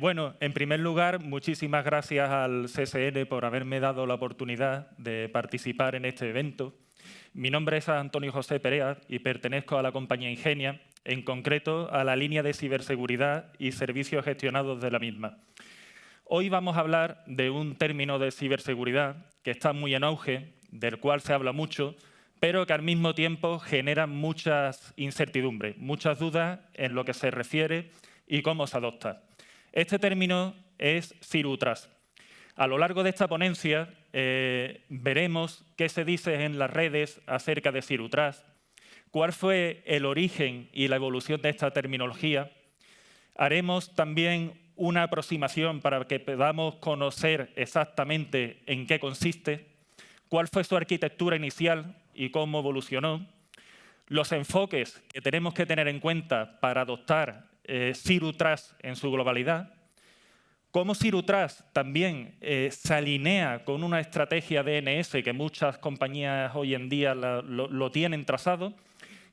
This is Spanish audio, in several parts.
Bueno, en primer lugar, muchísimas gracias al CSN por haberme dado la oportunidad de participar en este evento. Mi nombre es Antonio José Perea y pertenezco a la compañía Ingenia, en concreto a la línea de ciberseguridad y servicios gestionados de la misma. Hoy vamos a hablar de un término de ciberseguridad que está muy en auge, del cual se habla mucho, pero que al mismo tiempo genera muchas incertidumbres, muchas dudas en lo que se refiere y cómo se adopta. Este término es Zero Trust. A lo largo de esta ponencia veremos qué se dice en las redes acerca de Zero Trust, cuál fue el origen y la evolución de esta terminología. Haremos también una aproximación para que podamos conocer exactamente en qué consiste, cuál fue su arquitectura inicial y cómo evolucionó, los enfoques que tenemos que tener en cuenta para adoptar Zero Trust en su globalidad, cómo Zero Trust también se alinea con una estrategia DNS que muchas compañías hoy en día lo tienen trazado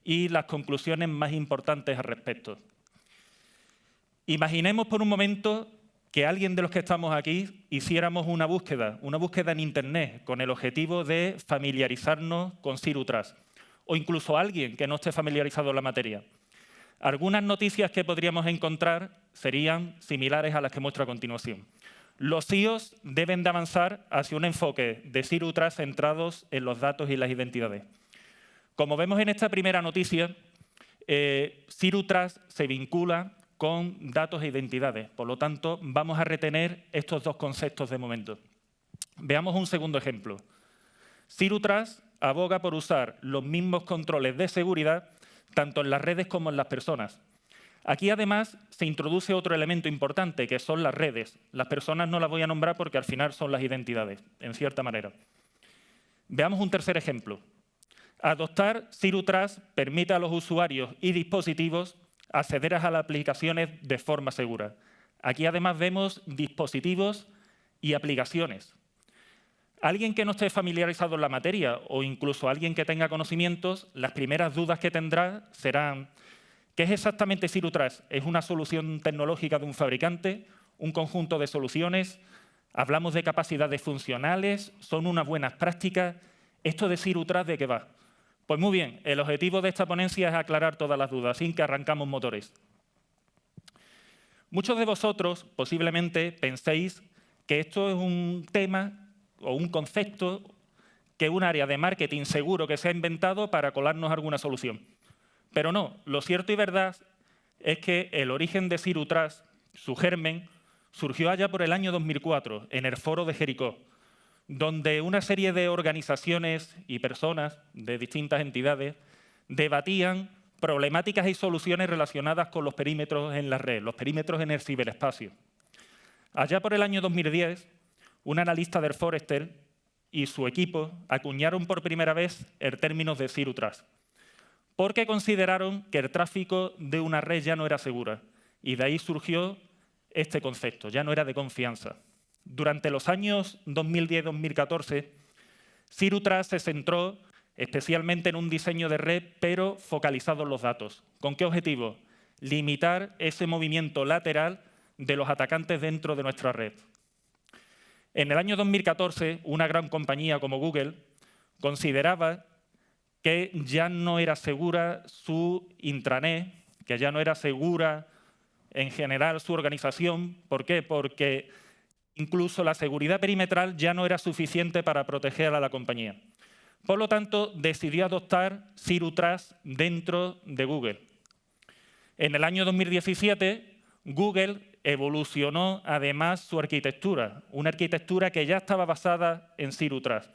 y las conclusiones más importantes al respecto. Imaginemos por un momento que alguien de los que estamos aquí hiciéramos una búsqueda en Internet con el objetivo de familiarizarnos con Zero Trust, o incluso alguien que no esté familiarizado en la materia. Algunas noticias que podríamos encontrar serían similares a las que muestro a continuación. Los CIOs deben de avanzar hacia un enfoque de Zero Trust centrados en los datos y las identidades. Como vemos en esta primera noticia, Zero Trust se vincula con datos e identidades. Por lo tanto, vamos a retener estos dos conceptos de momento. Veamos un segundo ejemplo. Zero Trust aboga por usar los mismos controles de seguridad tanto en las redes como en las personas. Aquí, además, se introduce otro elemento importante, que son las redes. Las personas no las voy a nombrar porque al final son las identidades, en cierta manera. Veamos un tercer ejemplo. Adoptar Zero Trust permite a los usuarios y dispositivos acceder a las aplicaciones de forma segura. Aquí, además, vemos dispositivos y aplicaciones. Alguien que no esté familiarizado en la materia o incluso alguien que tenga conocimientos, las primeras dudas que tendrá serán ¿qué es exactamente Zero Trust? ¿Es una solución tecnológica de un fabricante? ¿Un conjunto de soluciones? ¿Hablamos de capacidades funcionales? ¿Son unas buenas prácticas? ¿Esto de Zero Trust de qué va? Pues muy bien, el objetivo de esta ponencia es aclarar todas las dudas, así que arrancamos motores. Muchos de vosotros posiblemente penséis que esto es un tema o un concepto que es un área de marketing seguro que se ha inventado para colarnos alguna solución. Pero no, lo cierto y verdad es que el origen de Zero Trust, su germen, surgió allá por el año 2004 en el Foro de Jericó, donde una serie de organizaciones y personas de distintas entidades debatían problemáticas y soluciones relacionadas con los perímetros en la red, los perímetros en el ciberespacio. Allá por el año 2010, un analista del Forrester y su equipo acuñaron por primera vez el término de Zero Trust, porque consideraron que el tráfico de una red ya no era segura, y de ahí surgió este concepto, ya no era de confianza. Durante los años 2010-2014, Zero Trust se centró especialmente en un diseño de red, pero focalizado en los datos. ¿Con qué objetivo? Limitar ese movimiento lateral de los atacantes dentro de nuestra red. En el año 2014, una gran compañía como Google consideraba que ya no era segura su intranet, que ya no era segura en general su organización. ¿Por qué? Porque incluso la seguridad perimetral ya no era suficiente para proteger a la compañía. Por lo tanto, decidió adoptar Zero Trust dentro de Google. En el año 2017, Google evolucionó además su arquitectura, una arquitectura que ya estaba basada en Zero Trust,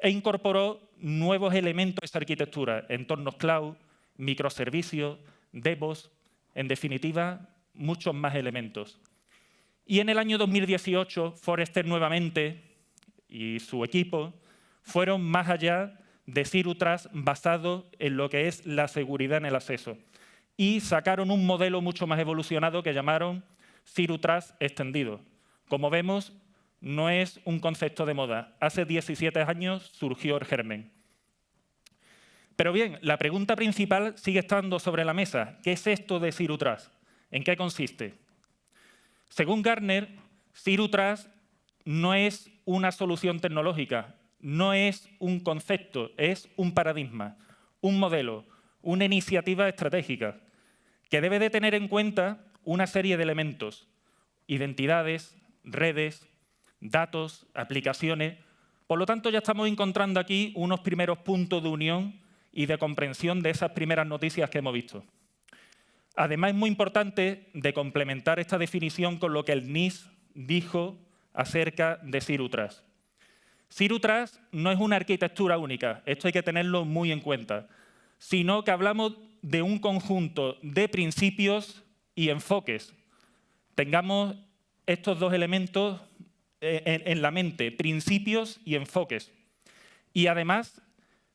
e incorporó nuevos elementos de esa arquitectura, entornos cloud, microservicios, DevOps, en definitiva, muchos más elementos. Y en el año 2018, Forrester nuevamente y su equipo fueron más allá de Zero Trust basado en lo que es la seguridad en el acceso y sacaron un modelo mucho más evolucionado que llamaron Zero Trust extendido. Como vemos, no es un concepto de moda. Hace 17 años surgió el germen. Pero bien, la pregunta principal sigue estando sobre la mesa. ¿Qué es esto de Zero Trust? ¿En qué consiste? Según Gartner, Zero Trust no es una solución tecnológica, no es un concepto, es un paradigma, un modelo, una iniciativa estratégica que debe de tener en cuenta una serie de elementos: identidades, redes, datos, aplicaciones. Por lo tanto, ya estamos encontrando aquí unos primeros puntos de unión y de comprensión de esas primeras noticias que hemos visto. Además, es muy importante de complementar esta definición con lo que el NIST dijo acerca de Zero Trust. Zero Trust no es una arquitectura única, esto hay que tenerlo muy en cuenta, sino que hablamos de un conjunto de principios y enfoques. Tengamos estos dos elementos en la mente, principios y enfoques. Y además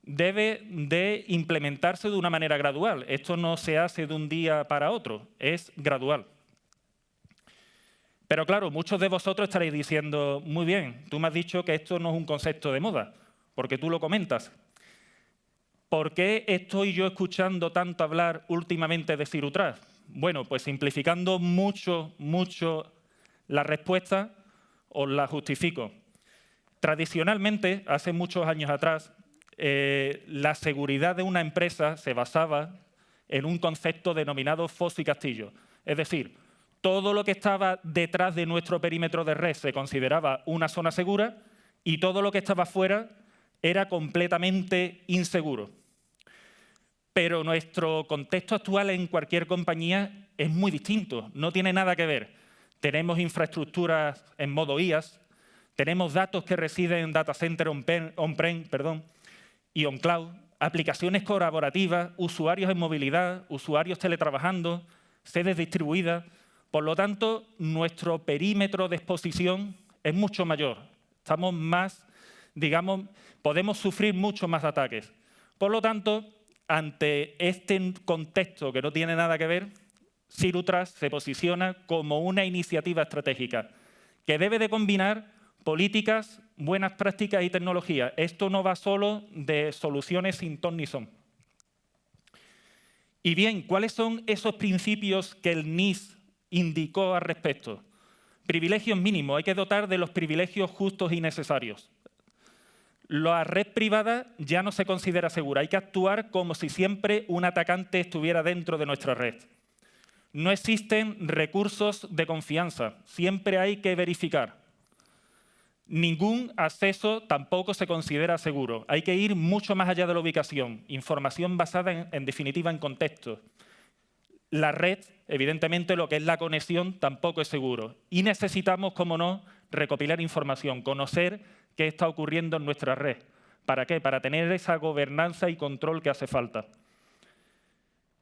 debe de implementarse de una manera gradual. Esto no se hace de un día para otro, es gradual. Pero claro, muchos de vosotros estaréis diciendo, muy bien, tú me has dicho que esto no es un concepto de moda, porque tú lo comentas. ¿Por qué estoy yo escuchando tanto hablar últimamente de Zero Trust? Bueno, pues simplificando mucho la respuesta, os la justifico. Tradicionalmente, hace muchos años atrás, la seguridad de una empresa se basaba en un concepto denominado foso y castillo. Es decir, todo lo que estaba detrás de nuestro perímetro de red se consideraba una zona segura y todo lo que estaba fuera era completamente inseguro. Pero nuestro contexto actual en cualquier compañía es muy distinto, no tiene nada que ver. Tenemos infraestructuras en modo IaaS, tenemos datos que residen en data center on-prem y on-cloud, aplicaciones colaborativas, usuarios en movilidad, usuarios teletrabajando, sedes distribuidas. Por lo tanto, nuestro perímetro de exposición es mucho mayor. Estamos más, digamos, podemos sufrir muchos más ataques. Por lo tanto, ante este contexto que no tiene nada que ver, Zero Trust se posiciona como una iniciativa estratégica que debe de combinar políticas, buenas prácticas y tecnología. Esto no va solo de soluciones sin ton ni son. Y bien, ¿cuáles son esos principios que el NIST indicó al respecto? Privilegios mínimos. Hay que dotar de los privilegios justos y necesarios. La red privada ya no se considera segura. Hay que actuar como si siempre un atacante estuviera dentro de nuestra red. No existen recursos de confianza. Siempre hay que verificar. Ningún acceso tampoco se considera seguro. Hay que ir mucho más allá de la ubicación. Información basada, en definitiva, en contexto. La red, evidentemente, lo que es la conexión, tampoco es seguro. Y necesitamos, como no, recopilar información, conocer qué está ocurriendo en nuestra red. ¿Para qué? Para tener esa gobernanza y control que hace falta.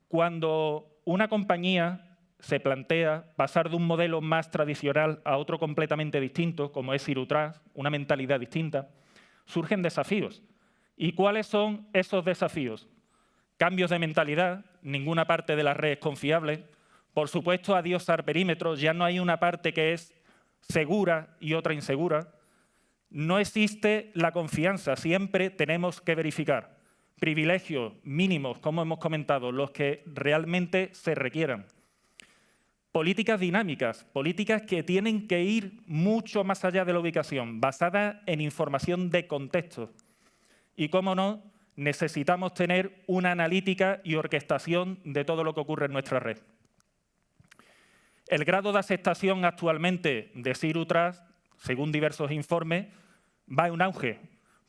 Cuando una compañía se plantea pasar de un modelo más tradicional a otro completamente distinto, como es Zero Trust, una mentalidad distinta, surgen desafíos. ¿Y cuáles son esos desafíos? Cambios de mentalidad, ninguna parte de la red es confiable. Por supuesto, adiosar perímetros, ya no hay una parte que es segura y otra insegura. No existe la confianza, siempre tenemos que verificar. Privilegios mínimos, como hemos comentado, los que realmente se requieran. Políticas dinámicas, políticas que tienen que ir mucho más allá de la ubicación, basadas en información de contexto. Y, cómo no, necesitamos tener una analítica y orquestación de todo lo que ocurre en nuestra red. El grado de aceptación actualmente de Zero Trust, según diversos informes, va en auge.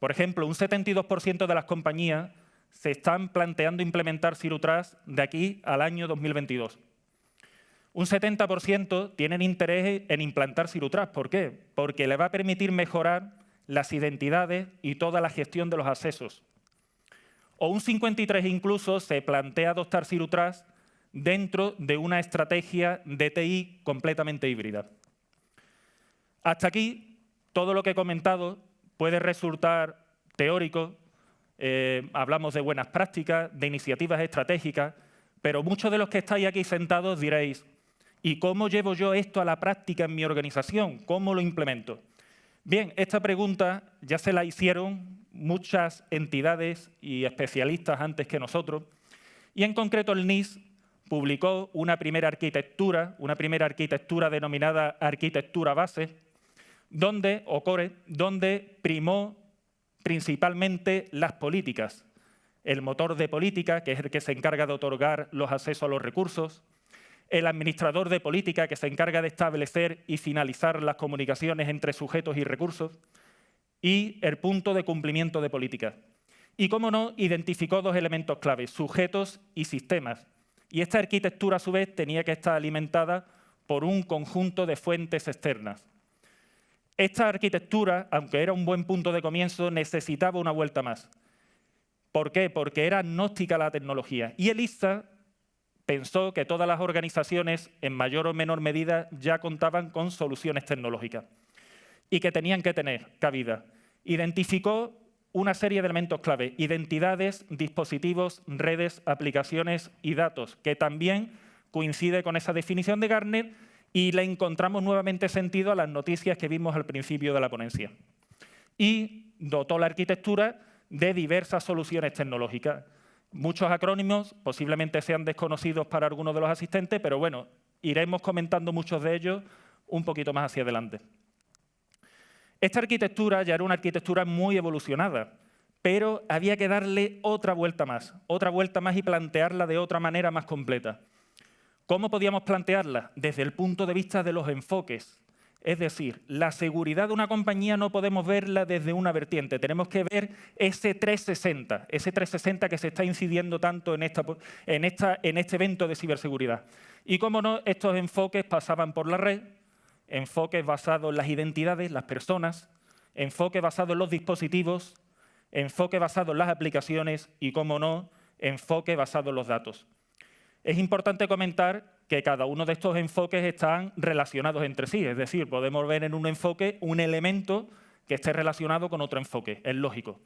Por ejemplo, un 72% de las compañías se están planteando implementar Zero Trust de aquí al año 2022. Un 70% tienen interés en implantar Zero Trust. ¿Por qué? Porque le va a permitir mejorar las identidades y toda la gestión de los accesos. O un 53% incluso se plantea adoptar Zero Trust dentro de una estrategia de TI completamente híbrida. Hasta aquí, todo lo que he comentado puede resultar teórico, hablamos de buenas prácticas, de iniciativas estratégicas, pero muchos de los que estáis aquí sentados diréis, ¿y cómo llevo yo esto a la práctica en mi organización? ¿Cómo lo implemento? Bien, esta pregunta ya se la hicieron muchas entidades y especialistas antes que nosotros, y en concreto el NIST publicó una primera arquitectura denominada arquitectura base, o core, donde primó principalmente las políticas, el motor de política, que es el que se encarga de otorgar los accesos a los recursos, el administrador de política, que se encarga de establecer y finalizar las comunicaciones entre sujetos y recursos, y el punto de cumplimiento de política. Y, cómo no, identificó dos elementos clave, sujetos y sistemas. Y esta arquitectura, a su vez, tenía que estar alimentada por un conjunto de fuentes externas. Esta arquitectura, aunque era un buen punto de comienzo, necesitaba una vuelta más. ¿Por qué? Porque era agnóstica a la tecnología. Y ELIZA pensó que todas las organizaciones, en mayor o menor medida, ya contaban con soluciones tecnológicas y que tenían que tener cabida. Identificó una serie de elementos clave: identidades, dispositivos, redes, aplicaciones y datos, que también coincide con esa definición de Gartner y le encontramos nuevamente sentido a las noticias que vimos al principio de la ponencia. Y dotó la arquitectura de diversas soluciones tecnológicas. Muchos acrónimos posiblemente sean desconocidos para algunos de los asistentes, pero bueno, iremos comentando muchos de ellos un poquito más hacia adelante. Esta arquitectura ya era una arquitectura muy evolucionada, pero había que darle otra vuelta más y plantearla de otra manera más completa. ¿Cómo podíamos plantearla? Desde el punto de vista de los enfoques. Es decir, la seguridad de una compañía no podemos verla desde una vertiente, tenemos que ver ese 360 que se está incidiendo tanto en este evento de ciberseguridad. Y cómo no, estos enfoques pasaban por la red, enfoques basados en las identidades, las personas, enfoque basado en los dispositivos, enfoque basado en las aplicaciones y, cómo no, enfoque basado en los datos. Es importante comentar que cada uno de estos enfoques están relacionados entre sí, es decir, podemos ver en un enfoque un elemento que esté relacionado con otro enfoque, es lógico.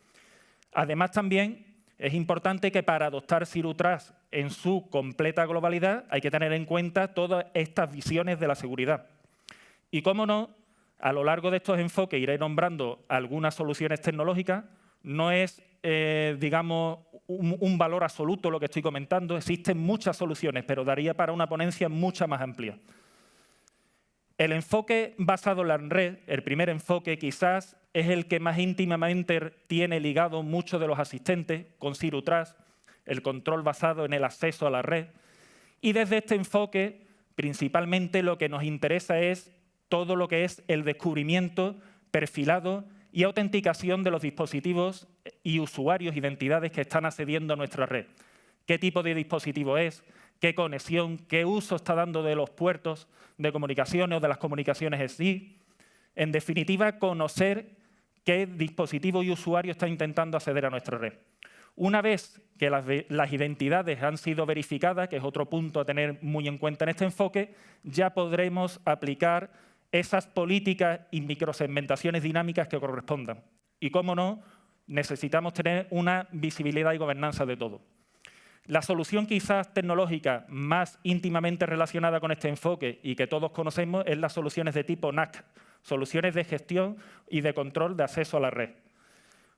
Además, también es importante que para adoptar Zero Trust en su completa globalidad hay que tener en cuenta todas estas visiones de la seguridad. Y, cómo no, a lo largo de estos enfoques iré nombrando algunas soluciones tecnológicas. No es, digamos, un valor absoluto lo que estoy comentando. Existen muchas soluciones, pero daría para una ponencia mucho más amplia. El enfoque basado en la red, el primer enfoque, quizás es el que más íntimamente tiene ligado muchos de los asistentes con Zero Trust, el control basado en el acceso a la red. Y desde este enfoque, principalmente lo que nos interesa es todo lo que es el descubrimiento, perfilado y autenticación de los dispositivos y usuarios, identidades que están accediendo a nuestra red. ¿Qué tipo de dispositivo es? ¿Qué conexión? ¿Qué uso está dando de los puertos de comunicaciones o de las comunicaciones en sí? En definitiva, conocer qué dispositivo y usuario está intentando acceder a nuestra red. Una vez que las identidades han sido verificadas, que es otro punto a tener muy en cuenta en este enfoque, ya podremos aplicar esas políticas y microsegmentaciones dinámicas que correspondan. Y, cómo no, necesitamos tener una visibilidad y gobernanza de todo. La solución quizás tecnológica más íntimamente relacionada con este enfoque y que todos conocemos es las soluciones de tipo NAC, soluciones de gestión y de control de acceso a la red.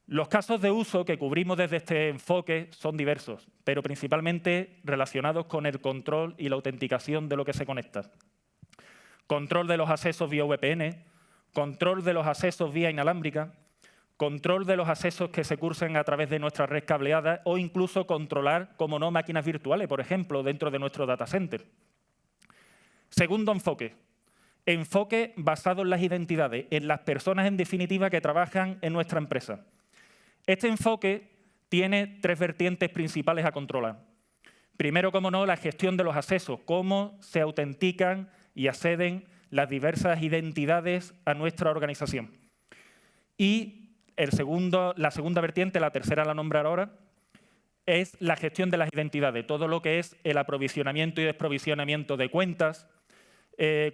Los casos de uso que cubrimos desde este enfoque son diversos, pero principalmente relacionados con el control y la autenticación de lo que se conecta. Control de los accesos vía VPN, control de los accesos vía inalámbrica, control de los accesos que se cursen a través de nuestra red cableada o incluso controlar, como no, máquinas virtuales, por ejemplo, dentro de nuestro data center. Segundo enfoque. Enfoque basado en las identidades, en las personas en definitiva que trabajan en nuestra empresa. Este enfoque tiene tres vertientes principales a controlar. Primero, como no, la gestión de los accesos, cómo se autentican y acceden las diversas identidades a nuestra organización. Y la segunda vertiente, la tercera la nombraré ahora, es la gestión de las identidades, todo lo que es el aprovisionamiento y desprovisionamiento de cuentas,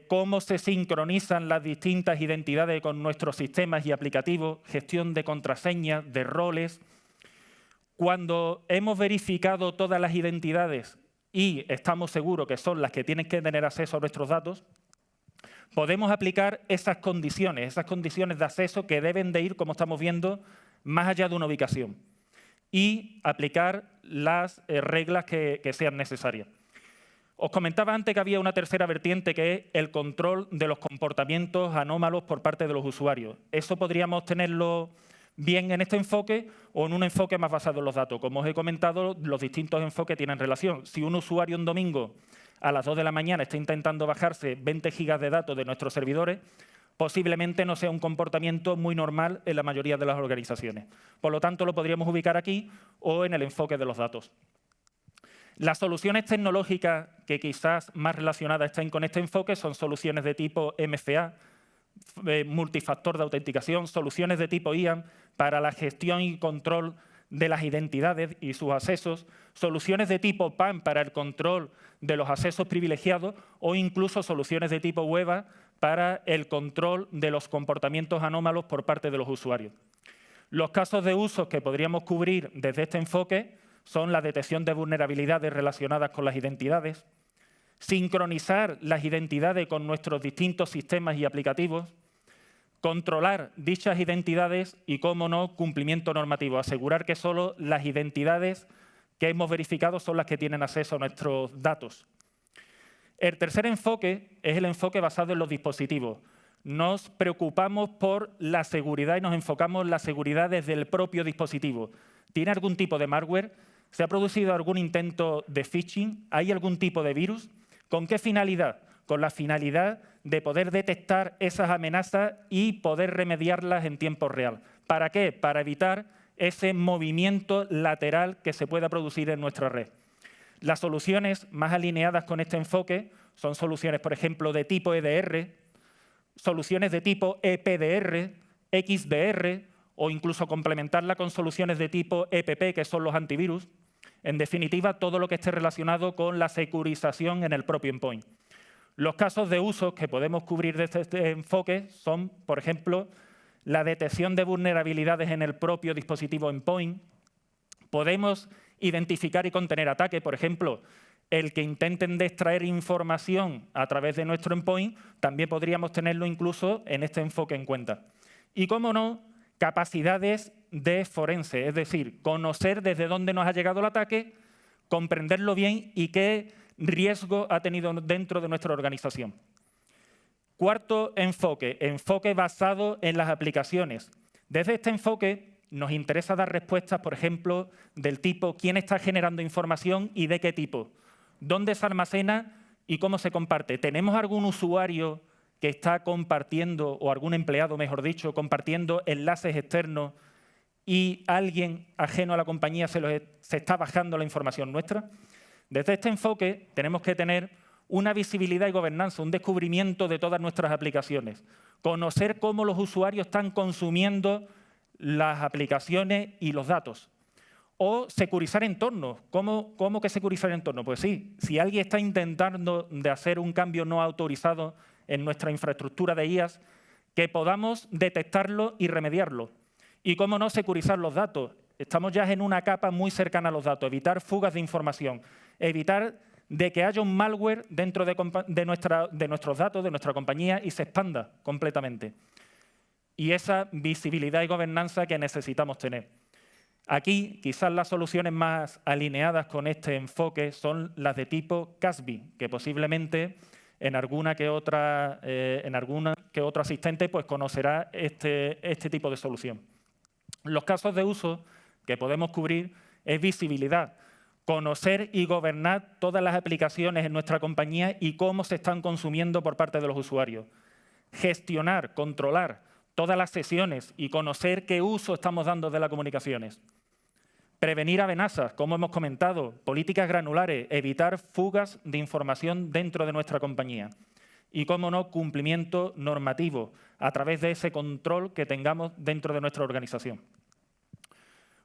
cómo se sincronizan las distintas identidades con nuestros sistemas y aplicativos, gestión de contraseñas, de roles. Cuando hemos verificado todas las identidades y estamos seguros que son las que tienen que tener acceso a nuestros datos, podemos aplicar esas condiciones de acceso que deben de ir, como estamos viendo, más allá de una ubicación y aplicar las reglas que sean necesarias. Os comentaba antes que había una tercera vertiente, que es el control de los comportamientos anómalos por parte de los usuarios. Eso podríamos tenerlo bien en este enfoque o en un enfoque más basado en los datos. Como os he comentado, los distintos enfoques tienen relación. Si un usuario un domingo a las 2 de la mañana está intentando bajarse 20 gigas de datos de nuestros servidores, posiblemente no sea un comportamiento muy normal en la mayoría de las organizaciones. Por lo tanto, lo podríamos ubicar aquí o en el enfoque de los datos. Las soluciones tecnológicas que quizás más relacionadas estén con este enfoque son soluciones de tipo MFA, multifactor de autenticación, soluciones de tipo IAM para la gestión y control de las identidades y sus accesos, soluciones de tipo PAM para el control de los accesos privilegiados o incluso soluciones de tipo WEBA para el control de los comportamientos anómalos por parte de los usuarios. Los casos de uso que podríamos cubrir desde este enfoque son la detección de vulnerabilidades relacionadas con las identidades, sincronizar las identidades con nuestros distintos sistemas y aplicativos, controlar dichas identidades y, cómo no, cumplimiento normativo, asegurar que solo las identidades que hemos verificado son las que tienen acceso a nuestros datos. El tercer enfoque es el enfoque basado en los dispositivos. Nos preocupamos por la seguridad y nos enfocamos en la seguridad desde el propio dispositivo. ¿Tiene algún tipo de malware? ¿Se ha producido algún intento de phishing? ¿Hay algún tipo de virus? ¿Con qué finalidad? Con la finalidad de poder detectar esas amenazas y poder remediarlas en tiempo real. ¿Para qué? Para evitar ese movimiento lateral que se pueda producir en nuestra red. Las soluciones más alineadas con este enfoque son soluciones, por ejemplo, de tipo EDR, soluciones de tipo EPDR, XDR o incluso complementarla con soluciones de tipo EPP, que son los antivirus. En definitiva, todo lo que esté relacionado con la securización en el propio endpoint. Los casos de uso que podemos cubrir desde este enfoque son, por ejemplo, la detección de vulnerabilidades en el propio dispositivo endpoint. Podemos identificar y contener ataques, por ejemplo, el que intenten extraer información a través de nuestro endpoint, también podríamos tenerlo incluso en este enfoque en cuenta. Y, cómo no, capacidades de forense, es decir, conocer desde dónde nos ha llegado el ataque, comprenderlo bien y qué riesgo ha tenido dentro de nuestra organización. Cuarto enfoque, enfoque basado en las aplicaciones. Desde este enfoque nos interesa dar respuestas, por ejemplo, del tipo quién está generando información y de qué tipo, dónde se almacena y cómo se comparte. ¿Tenemos algún usuario que está compartiendo, o algún empleado, mejor dicho, compartiendo enlaces externos y alguien ajeno a la compañía se está bajando la información nuestra? Desde este enfoque tenemos que tener una visibilidad y gobernanza, un descubrimiento de todas nuestras aplicaciones, conocer cómo los usuarios están consumiendo las aplicaciones y los datos. O securizar entornos. ¿Cómo que securizar entornos? Pues sí, si alguien está intentando de hacer un cambio no autorizado en nuestra infraestructura de IaaS, que podamos detectarlo y remediarlo. Y, cómo no, securizar los datos. Estamos ya en una capa muy cercana a los datos, evitar fugas de información, evitar de que haya un malware dentro de nuestros datos, de nuestra compañía, y se expanda completamente. Y esa visibilidad y gobernanza que necesitamos tener. Aquí, quizás las soluciones más alineadas con este enfoque son las de tipo CASB, que posiblemente en alguna que otro asistente pues conocerá este tipo de solución. Los casos de uso que podemos cubrir es visibilidad, conocer y gobernar todas las aplicaciones en nuestra compañía y cómo se están consumiendo por parte de los usuarios. Gestionar, controlar todas las sesiones y conocer qué uso estamos dando de las comunicaciones. Prevenir amenazas, como hemos comentado, políticas granulares, evitar fugas de información dentro de nuestra compañía. Y, cómo no, cumplimiento normativo a través de ese control que tengamos dentro de nuestra organización.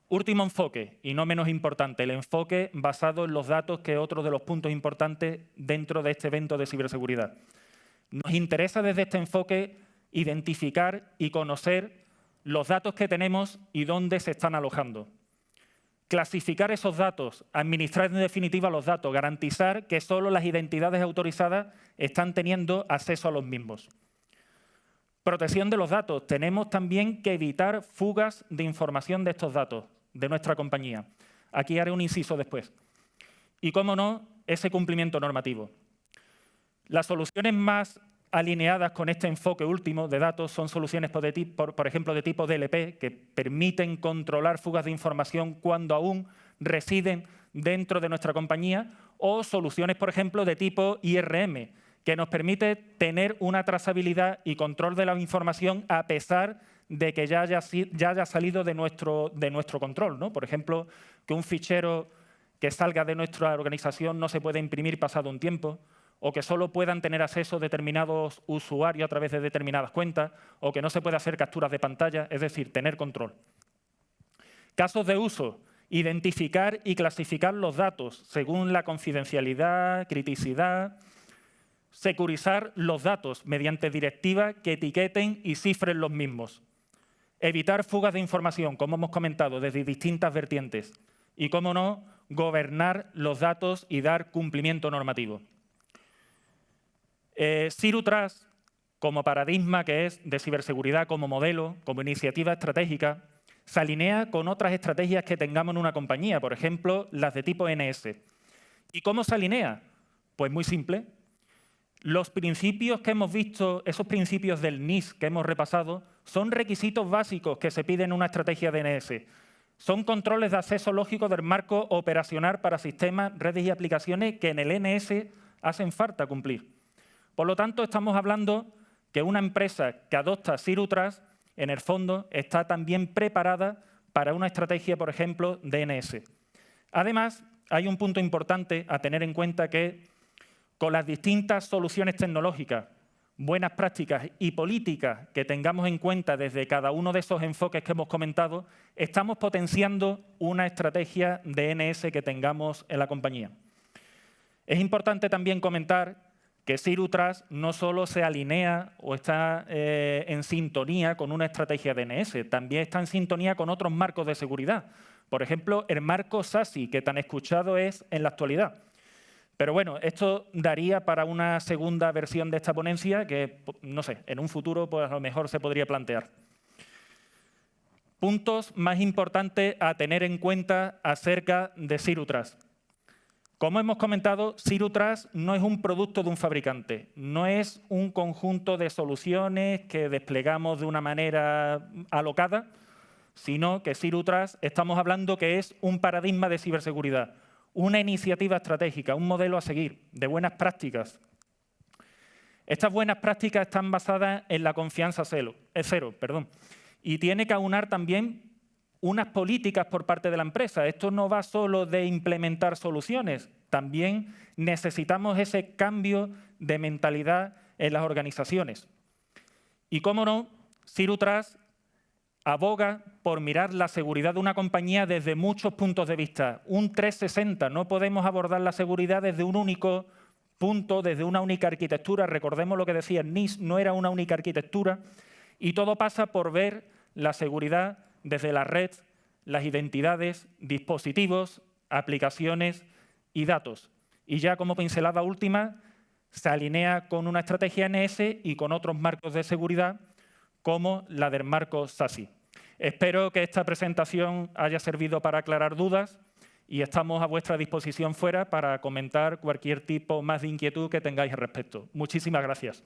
Último enfoque, y no menos importante, el enfoque basado en los datos, que es otro de los puntos importantes dentro de este evento de ciberseguridad. Nos interesa desde este enfoque identificar y conocer los datos que tenemos y dónde se están alojando. Clasificar esos datos, administrar en definitiva los datos, garantizar que solo las identidades autorizadas están teniendo acceso a los mismos. Protección de los datos. Tenemos también que evitar fugas de información de estos datos de nuestra compañía. Aquí haré un inciso después. Y, cómo no, ese cumplimiento normativo. Las soluciones más alineadas con este enfoque último de datos son soluciones, por ejemplo, de tipo DLP, que permiten controlar fugas de información cuando aún residen dentro de nuestra compañía, o soluciones, por ejemplo, de tipo IRM, que nos permite tener una trazabilidad y control de la información a pesar de que ya haya salido de nuestro control, ¿no? Por ejemplo, que un fichero que salga de nuestra organización no se puede imprimir pasado un tiempo, o que solo puedan tener acceso determinados usuarios a través de determinadas cuentas, o que no se puede hacer capturas de pantalla, es decir, tener control. Casos de uso: identificar y clasificar los datos según la confidencialidad, criticidad, securizar los datos mediante directivas que etiqueten y cifren los mismos, evitar fugas de información, como hemos comentado, desde distintas vertientes, y, cómo no, gobernar los datos y dar cumplimiento normativo. Zero Trust, como paradigma que es de ciberseguridad, como modelo, como iniciativa estratégica, se alinea con otras estrategias que tengamos en una compañía, por ejemplo, las de tipo NS. ¿Y cómo se alinea? Pues muy simple. Los principios que hemos visto, esos principios del NIST que hemos repasado, son requisitos básicos que se piden en una estrategia de NS. Son controles de acceso lógico del marco operacional para sistemas, redes y aplicaciones que en el NS hacen falta cumplir. Por lo tanto, estamos hablando que una empresa que adopta Zero Trust, en el fondo, está también preparada para una estrategia, por ejemplo, de NS. Además, hay un punto importante a tener en cuenta, que con las distintas soluciones tecnológicas, buenas prácticas y políticas que tengamos en cuenta desde cada uno de esos enfoques que hemos comentado, estamos potenciando una estrategia de NS que tengamos en la compañía. Es importante también comentar que Zero Trust no solo se alinea o está en sintonía con una estrategia de NS, también está en sintonía con otros marcos de seguridad. Por ejemplo, el marco SASE, que tan escuchado es en la actualidad. Pero bueno, esto daría para una segunda versión de esta ponencia que, no sé, en un futuro pues a lo mejor se podría plantear. Puntos más importantes a tener en cuenta acerca de Zero Trust. Como hemos comentado, Zero Trust no es un producto de un fabricante, no es un conjunto de soluciones que desplegamos de una manera alocada, sino que Zero Trust estamos hablando que es un paradigma de ciberseguridad, una iniciativa estratégica, un modelo a seguir, de buenas prácticas. Estas buenas prácticas están basadas en la confianza cero, y tiene que aunar también unas políticas por parte de la empresa. Esto no va solo de implementar soluciones, también necesitamos ese cambio de mentalidad en las organizaciones. Y cómo no, Zero Trust aboga por mirar la seguridad de una compañía desde muchos puntos de vista, un 360. No podemos abordar la seguridad desde un único punto, desde una única arquitectura. Recordemos lo que decía NIST, no era una única arquitectura, y todo pasa por ver la seguridad desde la red, las identidades, dispositivos, aplicaciones y datos. Y ya como pincelada última, se alinea con una estrategia NS y con otros marcos de seguridad como la del marco SASE. Espero que esta presentación haya servido para aclarar dudas y estamos a vuestra disposición fuera para comentar cualquier tipo más de inquietud que tengáis al respecto. Muchísimas gracias.